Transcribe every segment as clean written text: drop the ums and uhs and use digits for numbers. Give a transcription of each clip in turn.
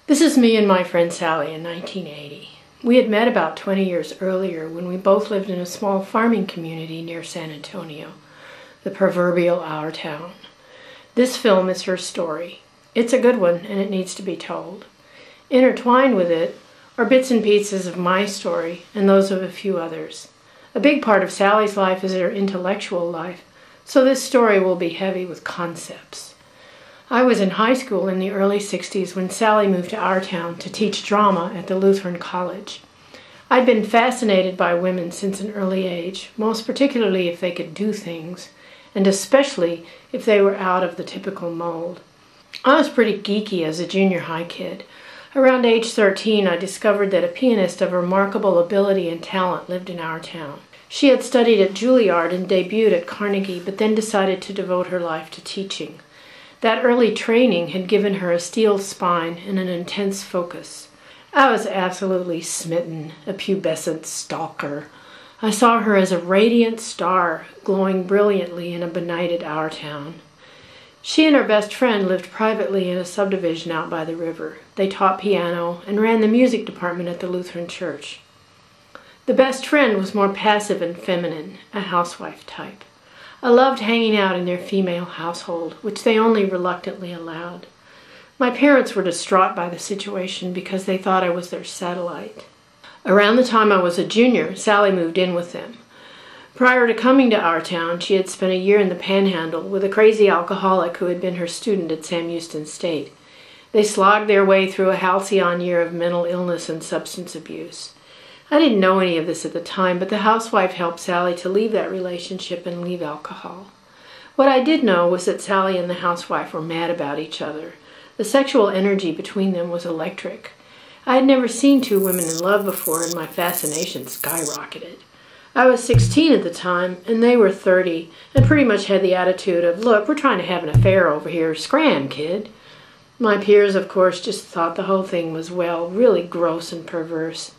This is me and my friend Sally in 1980. We had met about 20 years earlier when we both lived in a small farming community near San Antonio, the proverbial Our Town. This film is her story. It's a good one and it needs to be told. Intertwined with it are bits and pieces of my story and those of a few others. A big part of Sally's life is her intellectual life, so this story will be heavy with concepts. I was in high school in the early 60s when Sally moved to our town to teach drama at the Lutheran College. I'd been fascinated by women since an early age, most particularly if they could do things, and especially if they were out of the typical mold. I was pretty geeky as a junior high kid. Around age 13, I discovered that a pianist of remarkable ability and talent lived in our town. She had studied at Juilliard and debuted at Carnegie, but then decided to devote her life to teaching. That early training had given her a steel spine and an intense focus. I was absolutely smitten, a pubescent stalker. I saw her as a radiant star, glowing brilliantly in a benighted our town. She and her best friend lived privately in a subdivision out by the river. They taught piano and ran the music department at the Lutheran church. The best friend was more passive and feminine, a housewife type. I loved hanging out in their female household, which they only reluctantly allowed. My parents were distraught by the situation because they thought I was their satellite. Around the time I was a junior, Sally moved in with them. Prior to coming to our town, she had spent a year in the Panhandle with a crazy alcoholic who had been her student at Sam Houston State. They slogged their way through a halcyon year of mental illness and substance abuse. I didn't know any of this at the time, but the housewife helped Sally to leave that relationship and leave alcohol. What I did know was that Sally and the housewife were mad about each other. The sexual energy between them was electric. I had never seen two women in love before, and my fascination skyrocketed. I was 16 at the time, and they were 30, and pretty much had the attitude of, "Look, we're trying to have an affair over here. Scram, kid." My peers, of course, just thought the whole thing was, well, really gross and perverse.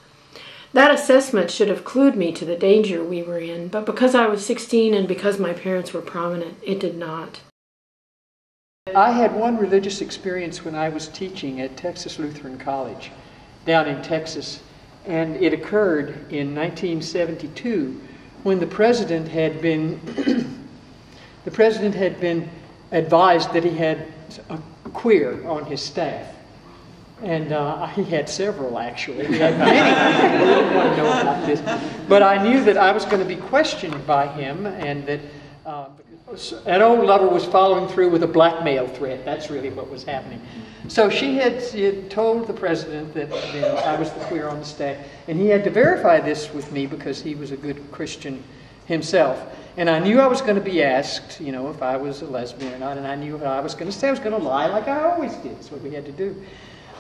That assessment should have clued me to the danger we were in, but because I was 16 and because my parents were prominent, it did not. I had one religious experience when I was teaching at Texas Lutheran College down in Texas, and it occurred in 1972 when the president had been advised that he had a queer on his staff. And he had several, actually. He had many. I didn't want to know about this. But I knew that I was going to be questioned by him, and that an old lover was following through with a blackmail threat. That's really what was happening. So she had told the president that I was the queer on the staff, and he had to verify this with me because he was a good Christian himself. And I knew I was going to be asked, if I was a lesbian or not, and I knew what I was going to say. I was going to lie like I always did. That's what we had to do.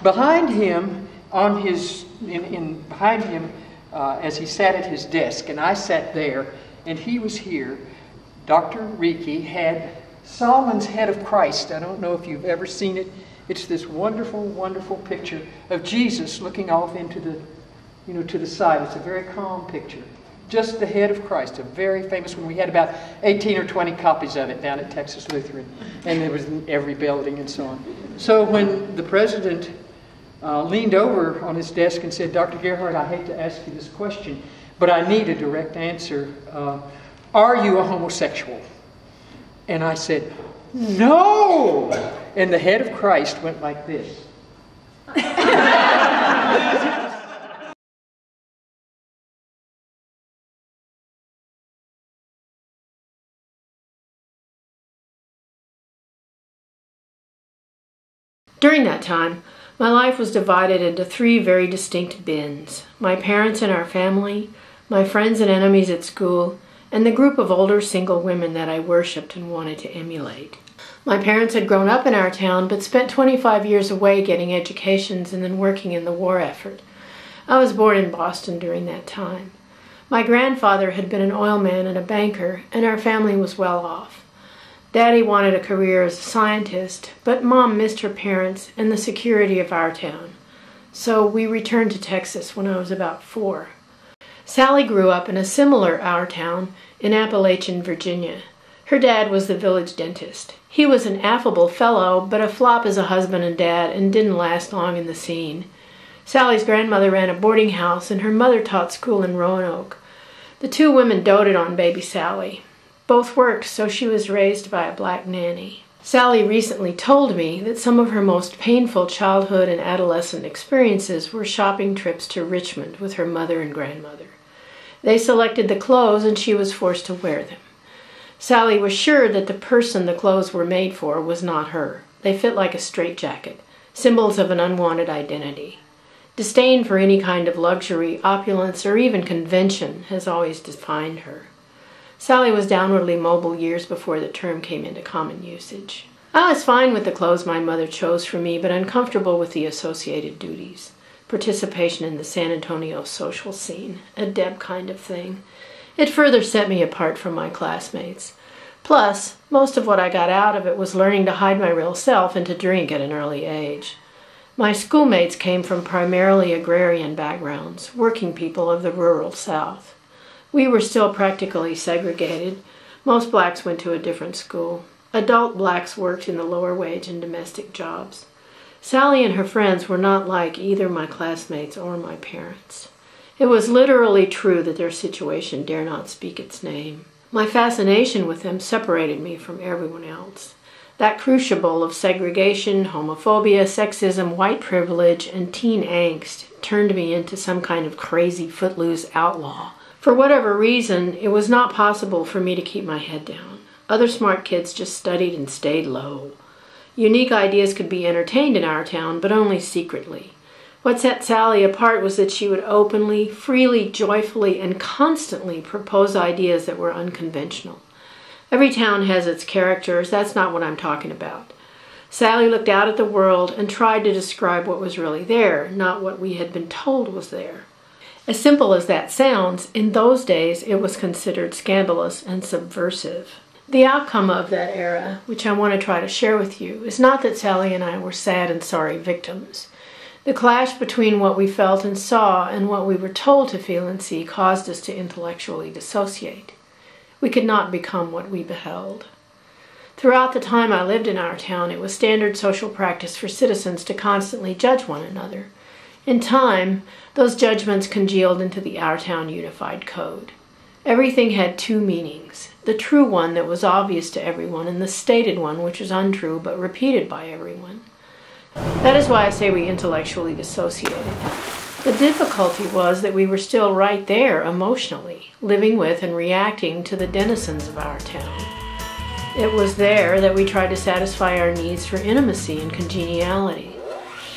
Behind him, behind him, as he sat at his desk, and I sat there, and he was here, Dr. Reiki had Solomon's Head of Christ. I don't know if you've ever seen it. It's this wonderful, wonderful picture of Jesus looking off into the, to the side. It's a very calm picture. Just the head of Christ, a very famous one. We had about 18 or 20 copies of it down at Texas Lutheran, and it was in every building and so on. So when the president leaned over on his desk and said, "Dr. Gerhardt, I hate to ask you this question, but I need a direct answer. Are you a homosexual?" And I said, "No!" And the head of Christ went like this. During that time, my life was divided into three very distinct bins: my parents and our family, my friends and enemies at school, and the group of older single women that I worshipped and wanted to emulate. My parents had grown up in our town, but spent 25 years away getting educations and then working in the war effort. I was born in Boston during that time. My grandfather had been an oilman and a banker, and our family was well off. Daddy wanted a career as a scientist, but Mom missed her parents and the security of our town. So we returned to Texas when I was about 4. Sally grew up in a similar our town in Appalachian, Virginia. Her dad was the village dentist. He was an affable fellow, but a flop as a husband and dad, and didn't last long in the scene. Sally's grandmother ran a boarding house, and her mother taught school in Roanoke. The two women doted on baby Sally. Both worked, so she was raised by a black nanny. Sally recently told me that some of her most painful childhood and adolescent experiences were shopping trips to Richmond with her mother and grandmother. They selected the clothes, and she was forced to wear them. Sally was sure that the person the clothes were made for was not her. They fit like a straitjacket, symbols of an unwanted identity. Disdain for any kind of luxury, opulence, or even convention has always defined her. Sally was downwardly mobile years before the term came into common usage. I was fine with the clothes my mother chose for me, but uncomfortable with the associated duties. Participation in the San Antonio social scene, a Deb kind of thing. It further set me apart from my classmates. Plus, most of what I got out of it was learning to hide my real self and to drink at an early age. My schoolmates came from primarily agrarian backgrounds, working people of the rural South. We were still practically segregated. Most blacks went to a different school. Adult blacks worked in the lower wage and domestic jobs. Sally and her friends were not like either my classmates or my parents. It was literally true that their situation dare not speak its name. My fascination with them separated me from everyone else. That crucible of segregation, homophobia, sexism, white privilege, and teen angst turned me into some kind of crazy, footloose outlaw. For whatever reason, it was not possible for me to keep my head down. Other smart kids just studied and stayed low. Unique ideas could be entertained in our town, but only secretly. What set Sally apart was that she would openly, freely, joyfully, and constantly propose ideas that were unconventional. Every town has its characters. That's not what I'm talking about. Sally looked out at the world and tried to describe what was really there, not what we had been told was there. As simple as that sounds, in those days it was considered scandalous and subversive. The outcome of that era, which I want to try to share with you, is not that Sally and I were sad and sorry victims. The clash between what we felt and saw and what we were told to feel and see caused us to intellectually dissociate. We could not become what we beheld. Throughout the time I lived in our town, it was standard social practice for citizens to constantly judge one another. In time, those judgments congealed into the Our Town Unified Code. Everything had two meanings, the true one that was obvious to everyone and the stated one which was untrue but repeated by everyone. That is why I say we intellectually dissociated. The difficulty was that we were still right there emotionally, living with and reacting to the denizens of our town. It was there that we tried to satisfy our needs for intimacy and congeniality.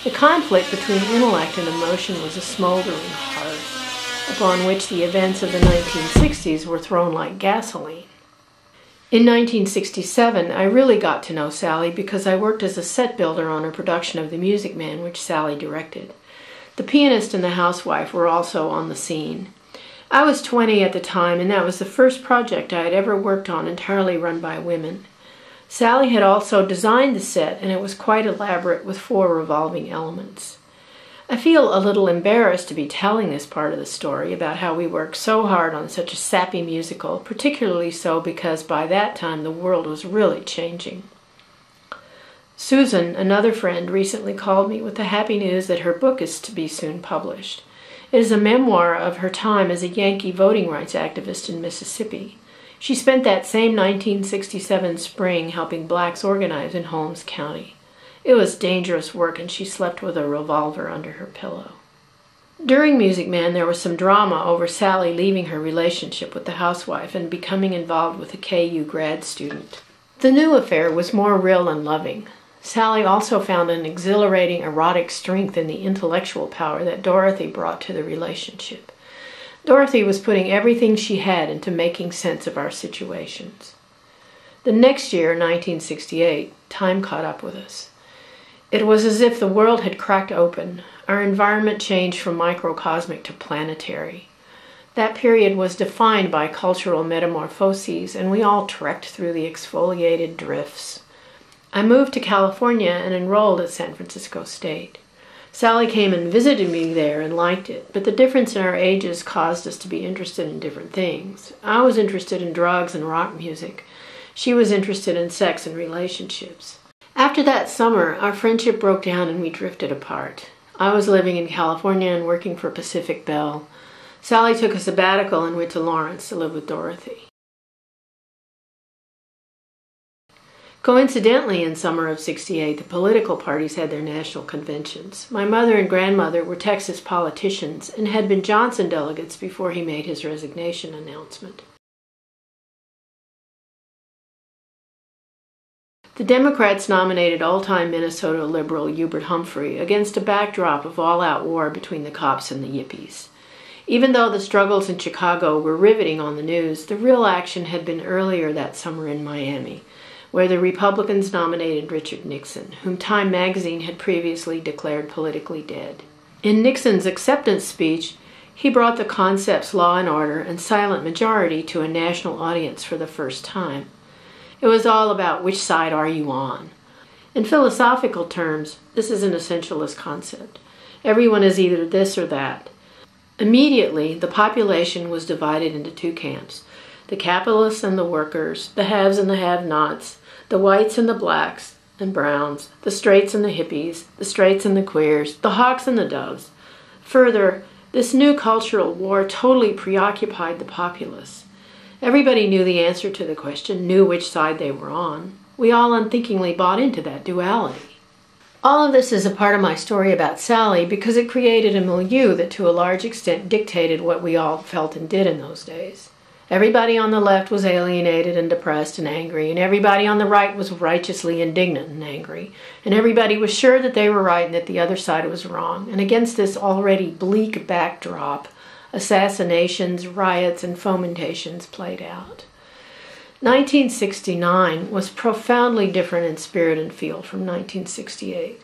The conflict between intellect and emotion was a smoldering hearth, upon which the events of the 1960s were thrown like gasoline. In 1967, I really got to know Sally because I worked as a set builder on a production of The Music Man, which Sally directed. The pianist and the housewife were also on the scene. I was 20 at the time, and that was the first project I had ever worked on entirely run by women. Sally had also designed the set, and it was quite elaborate with 4 revolving elements. I feel a little embarrassed to be telling this part of the story about how we worked so hard on such a sappy musical, particularly so because by that time the world was really changing. Susan, another friend, recently called me with the happy news that her book is to be soon published. It is a memoir of her time as a Yankee voting rights activist in Mississippi. She spent that same 1967 spring helping blacks organize in Holmes County. It was dangerous work, and she slept with a revolver under her pillow. During Music Man, there was some drama over Sally leaving her relationship with the housewife and becoming involved with a KU grad student. The new affair was more real and loving. Sally also found an exhilarating erotic strength in the intellectual power that Dorothy brought to the relationship. Dorothy was putting everything she had into making sense of our situations. The next year, 1968, time caught up with us. It was as if the world had cracked open. Our environment changed from microcosmic to planetary. That period was defined by cultural metamorphoses, and we all trekked through the exfoliated drifts. I moved to California and enrolled at San Francisco State. Sally came and visited me there and liked it, but the difference in our ages caused us to be interested in different things. I was interested in drugs and rock music. She was interested in sex and relationships. After that summer, our friendship broke down and we drifted apart. I was living in California and working for Pacific Bell. Sally took a sabbatical and went to Lawrence to live with Dorothy. Coincidentally, in summer of '68, the political parties had their national conventions. My mother and grandmother were Texas politicians and had been Johnson delegates before he made his resignation announcement. The Democrats nominated all-time Minnesota liberal Hubert Humphrey against a backdrop of all-out war between the cops and the yippies. Even though the struggles in Chicago were riveting on the news, the real action had been earlier that summer in Miami, where the Republicans nominated Richard Nixon, whom Time magazine had previously declared politically dead. In Nixon's acceptance speech, he brought the concepts law and order and silent majority to a national audience for the first time. It was all about which side are you on. In philosophical terms, this is an essentialist concept. Everyone is either this or that. Immediately, the population was divided into two camps: the capitalists and the workers, the haves and the have-nots, the whites and the blacks and browns, the straights and the hippies, the straights and the queers, the hawks and the doves. Further, this new cultural war totally preoccupied the populace. Everybody knew the answer to the question, knew which side they were on. We all unthinkingly bought into that duality. All of this is a part of my story about Sally because it created a milieu that to a large extent dictated what we all felt and did in those days. Everybody on the left was alienated and depressed and angry, and everybody on the right was righteously indignant and angry, and everybody was sure that they were right and that the other side was wrong. And against this already bleak backdrop, assassinations, riots, and fomentations played out. 1969 was profoundly different in spirit and feel from 1968.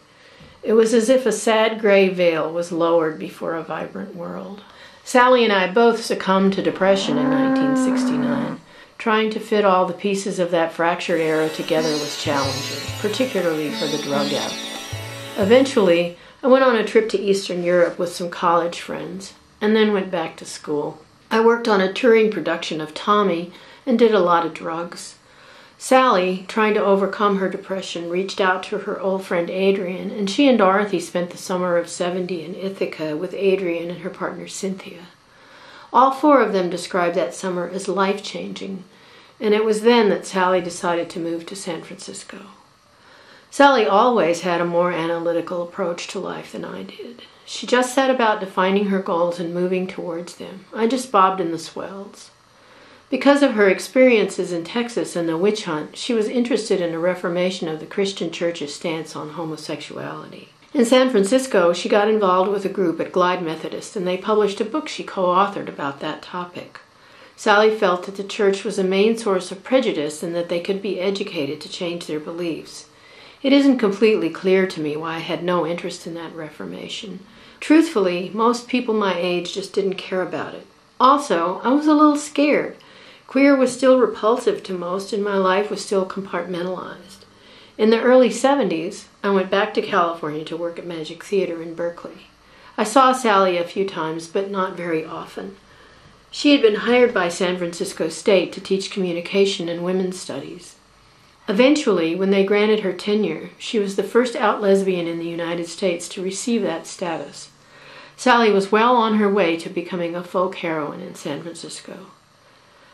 It was as if a sad gray veil was lowered before a vibrant world. Sally and I both succumbed to depression in 1969. Trying to fit all the pieces of that fractured era together was challenging, particularly for the drug addict. Eventually, I went on a trip to Eastern Europe with some college friends, and then went back to school. I worked on a touring production of Tommy and did a lot of drugs. Sally, trying to overcome her depression, reached out to her old friend Adrian, and she and Dorothy spent the summer of '70 in Ithaca with Adrian and her partner Cynthia. All four of them described that summer as life-changing, and it was then that Sally decided to move to San Francisco. Sally always had a more analytical approach to life than I did. She just set about defining her goals and moving towards them. I just bobbed in the swells. Because of her experiences in Texas and the witch hunt, she was interested in a reformation of the Christian Church's stance on homosexuality. In San Francisco, she got involved with a group at Glide Methodist, and they published a book she co-authored about that topic. Sally felt that the church was a main source of prejudice and that they could be educated to change their beliefs. It isn't completely clear to me why I had no interest in that reformation. Truthfully, most people my age just didn't care about it. Also, I was a little scared. Queer was still repulsive to most, and my life was still compartmentalized. In the early '70s, I went back to California to work at Magic Theater in Berkeley. I saw Sally a few times, but not very often. She had been hired by San Francisco State to teach communication and women's studies. Eventually, when they granted her tenure, she was the first out lesbian in the United States to receive that status. Sally was well on her way to becoming a folk heroine in San Francisco.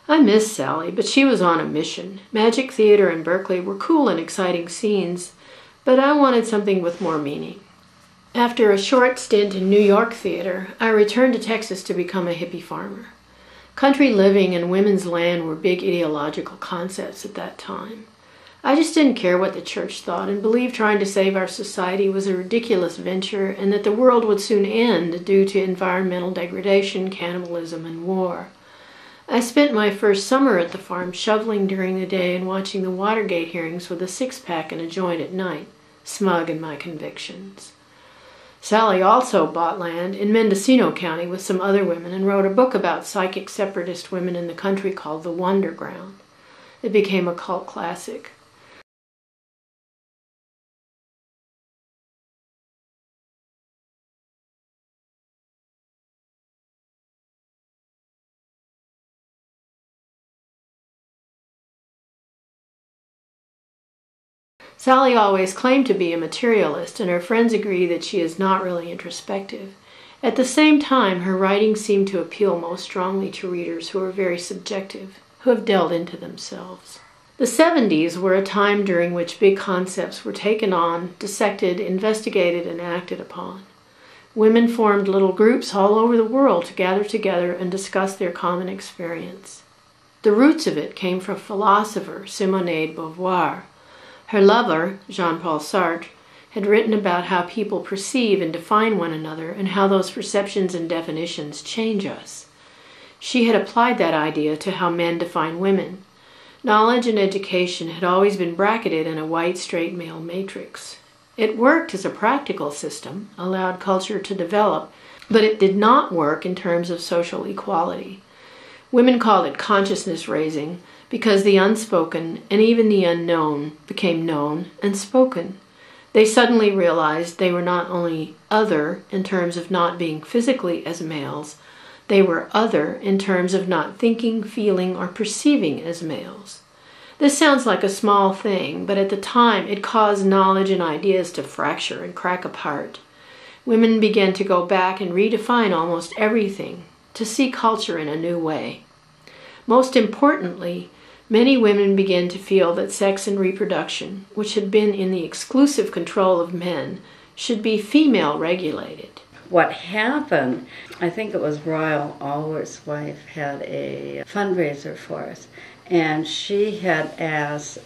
I miss Sally, but she was on a mission. Magic Theater and Berkeley were cool and exciting scenes, but I wanted something with more meaning. After a short stint in New York theater, I returned to Texas to become a hippie farmer. Country living and women's land were big ideological concepts at that time. I just didn't care what the church thought and believed trying to save our society was a ridiculous venture and that the world would soon end due to environmental degradation, cannibalism, and war. I spent my first summer at the farm shoveling during the day and watching the Watergate hearings with a six-pack and a joint at night, smug in my convictions. Sally also bought land in Mendocino County with some other women and wrote a book about psychic separatist women in the country called The Wonderground. It became a cult classic. Sally always claimed to be a materialist, and her friends agree that she is not really introspective. At the same time, her writing seemed to appeal most strongly to readers who are very subjective, who have delved into themselves. The 70s were a time during which big concepts were taken on, dissected, investigated, and acted upon. Women formed little groups all over the world to gather together and discuss their common experience. The roots of it came from philosopher Simone de Beauvoir. Her lover, Jean-Paul Sartre, had written about how people perceive and define one another and how those perceptions and definitions change us. She had applied that idea to how men define women. Knowledge and education had always been bracketed in a white, straight male matrix. It worked as a practical system, allowed culture to develop, but it did not work in terms of social equality. Women called it consciousness raising because the unspoken and even the unknown became known and spoken. They suddenly realized they were not only other in terms of not being physically as males, they were other in terms of not thinking, feeling, or perceiving as males. This sounds like a small thing, but at the time it caused knowledge and ideas to fracture and crack apart. Women began to go back and redefine almost everything, to see culture in a new way. Most importantly, many women began to feel that sex and reproduction, which had been in the exclusive control of men, should be female regulated. What happened, I think it was Royal Allworth's wife had a fundraiser for us, and she had asked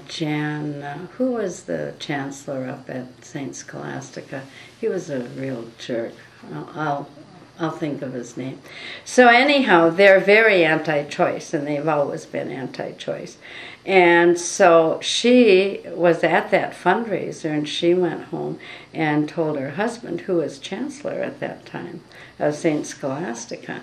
Jan, who was the chancellor up at St. Scholastica. He was a real jerk. I'll think of his name. So anyhow, they're very anti-choice, and they've always been anti-choice. And so she was at that fundraiser, and she went home and told her husband, who was chancellor at that time of St. Scholastica.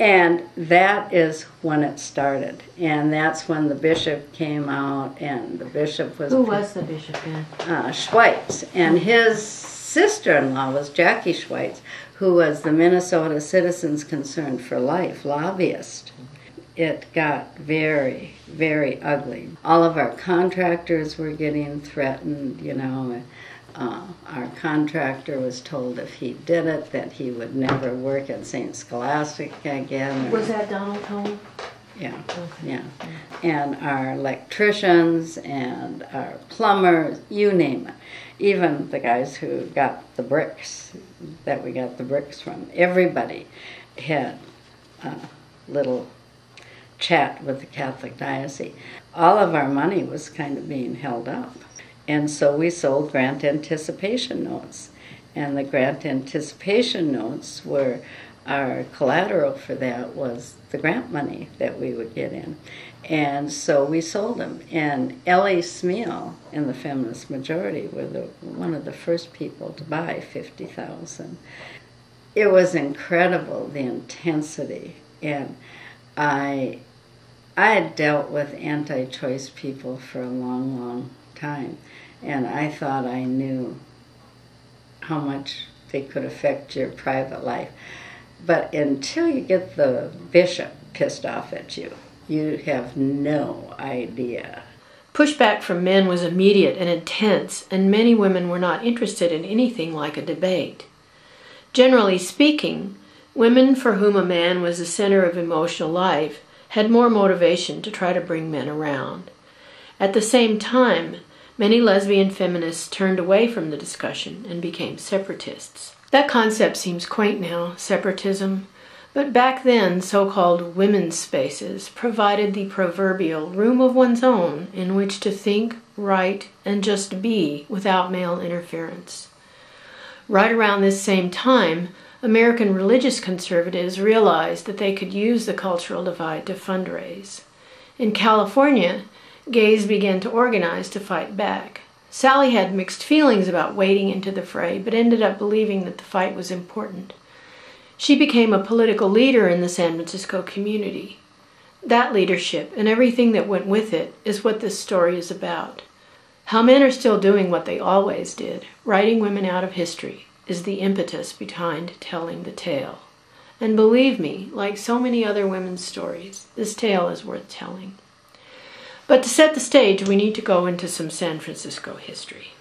And that is when it started. And that's when the bishop came out, and the bishop was... Who was the bishop then? Schweitz. And his sister-in-law was Jackie Schweitz, who was the Minnesota Citizens Concerned for Life lobbyist. It got very, very ugly. All of our contractors were getting threatened, you know. Our contractor was told if he did it that he would never work at St. Scholastica again. Was that Donald Cohen? Yeah, okay. Yeah. And our electricians and our plumbers, you name it. Even the guys who got the bricks, that we got the bricks from, everybody had a little chat with the Catholic diocese. All of our money was kind of being held up. And so we sold grant anticipation notes. And the grant anticipation notes were, our collateral for that was the grant money that we would get in. And so we sold them. And Ellie Smeal and the Feminist Majority were one of the first people to buy 50,000. It was incredible, the intensity. And I had dealt with anti-choice people for a long, long time. And I thought I knew how much they could affect your private life. But until you get the bishop pissed off at you, you have no idea. Pushback from men was immediate and intense, and many women were not interested in anything like a debate. Generally speaking, women for whom a man was the center of emotional life had more motivation to try to bring men around. At the same time, many lesbian feminists turned away from the discussion and became separatists. That concept seems quaint now, separatism, but back then so-called women's spaces provided the proverbial room of one's own in which to think, write, and just be without male interference. Right around this same time, American religious conservatives realized that they could use the cultural divide to fundraise. In California, gays began to organize to fight back. Sally had mixed feelings about wading into the fray, but ended up believing that the fight was important. She became a political leader in the San Francisco community. That leadership and everything that went with it is what this story is about. How men are still doing what they always did, writing women out of history, is the impetus behind telling the tale. And believe me, like so many other women's stories, this tale is worth telling. But to set the stage, we need to go into some San Francisco history.